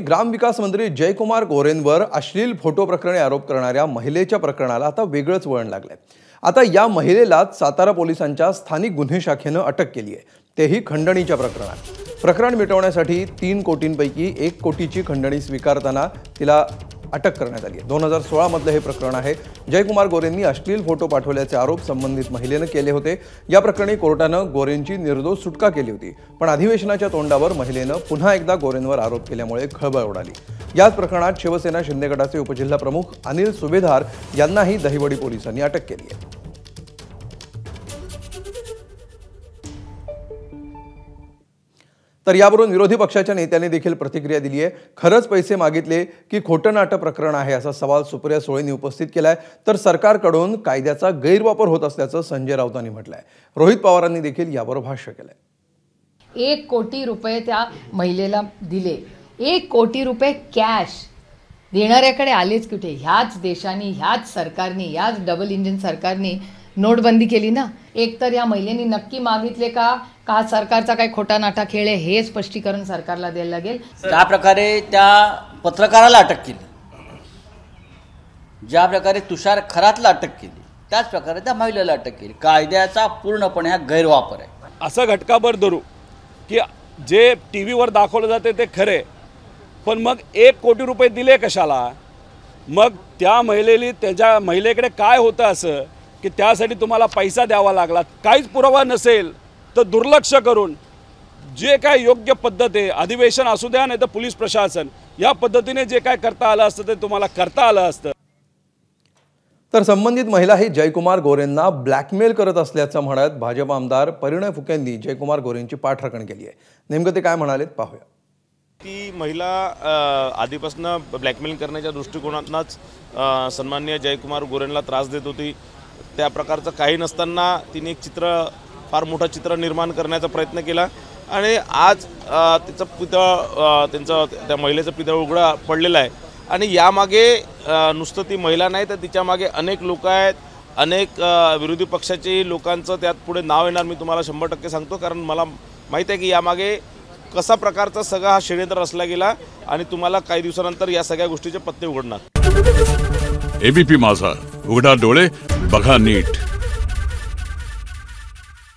ग्रामविकास मंत्री जयकुमार गोरेंवर अश्लील फोटो प्रकरणी आरोप करणाऱ्या महिलेच्या प्रकरणाला आता वेगळंच वळण लागलंय। आता या महिलेलाच सातारा पोलिसांच्या स्थानिक गुन्हे शाखेने अटक केली आहे, तेही खंडणीच्या प्रकरणात। प्रकरण मिटवण्यासाठी 3 कोटींपैकी 1 कोटीची खंडणी स्वीकारताना तिला अटक करण्यात आली आहे। 2016 मधले हे प्रकरण आहे। जयकुमार गोरेंनी अश्लील फोटो पाठवल्याचे आरोप संबंधित महिलेने केले होते। या प्रकरणी कोर्टाने गोरेंची निर्दोष सुटका केली होती, पण अधिवेशनाच्या तोंडावर महिलेने पुन्हा एकदा गोरेंवर आरोप केल्यामुळे खळबळ उडाली। याच प्रकरणात शिवसेना शिंदे गटाचे उपजिल्हा प्रमुख अनिल सुभेदार यांनाही दहिवडी पोलिसांनी अटक केली आहे। तर यावरून विरोधी पक्षाच्या नेत्यांनी देखील प्रतिक्रिया दिली आहे। खरंच पैसे मागितले की खोटं नाटं प्रकरण आहे असा सवाल सुप्रिया सुळेंनी उपस्थित केलाय। तर सरकारकडून कायद्याचा गैरवापर होत असल्याचं संजय राऊतांनी म्हटलंय। रोहित पवारांनी देखील यावर भाष्य केलंय। 1 कोटी रुपये त्या महिलेला दिले, 1 कोटी रुपये कॅश देणाऱ्याकडे आलेच कुठे? ह्याच देशाने, ह्याच सरकारने, ह्याच डबल इंजिन सरकारने नोटबंदी केली ना। एक तर या महिलेने नक्की मागितले का सरकारचा काही खोटा नाटा खेळ आहे हे स्पष्टीकरण सरकारला द्यायला लागेल। ज्या प्रकारे त्या पत्रकाराला अटक केली, ज्या प्रकारे तुषार खरातला अटक केली, त्याच प्रकारे त्या महिलेला अटक केली। कायद्याचा पूर्णपणे हा गैरवापर आहे। असं घटकाभर धरू की जे टीव्हीवर दाखवलं जाते ते खरे, पण मग 1 कोटी रुपये दिले कशाला? मग त्या महिलेकडे काय होतं असं की त्यासाठी तुम्हाला पैसा द्यावा लागला? काहीच पुरावा नसेल तर दुर्लक्ष करून जे काय योग्य पद्धत आहे, अधिवेशन असू द्या नाही तर पोलीस प्रशासन, या पद्धतीने जे काय करता आलं असतं ते तुम्हाला करता आलं असतं। तर संबंधित महिला ही जयकुमार गोरेंना ब्लॅकमेल करत असल्याचं म्हणत भाजप आमदार परिणय फुकेंनी जयकुमार गोरेंची पाठराखण केली आहे। नेमकं ते काय म्हणालेत पाहूया। ती महिला आधीपासून ब्लॅकमेल करण्याच्या दृष्टिकोनातूनच सन्माननीय जयकुमार गोरेंना त्रास देत होती। त्या प्रकारचं काही नसताना तिने एक फार मोठा चित्र निर्माण करण्याचा प्रयत्न केला आणि आज त्या महिलेचं पितळ उघडा पडलेलं आहे। आणि यामागे नुसतं ती महिला नाही तर तिच्या मागे अनेक लोक आहेत, अनेक विरोधी पक्षाचे लोकांचं त्यात पुढे नाव येणार, मी तुम्हाला 100% सांगतो। कारण मला माहीत आहे की यामागे कसा प्रकारचा सगळा हा षडयंत्र रचला गेला आणि तुम्हाला काही दिवसानंतर या सगळ्या गोष्टीचे पत्ते उघडणार। एबीपी माझा, उघडा डोळे बघा नीट।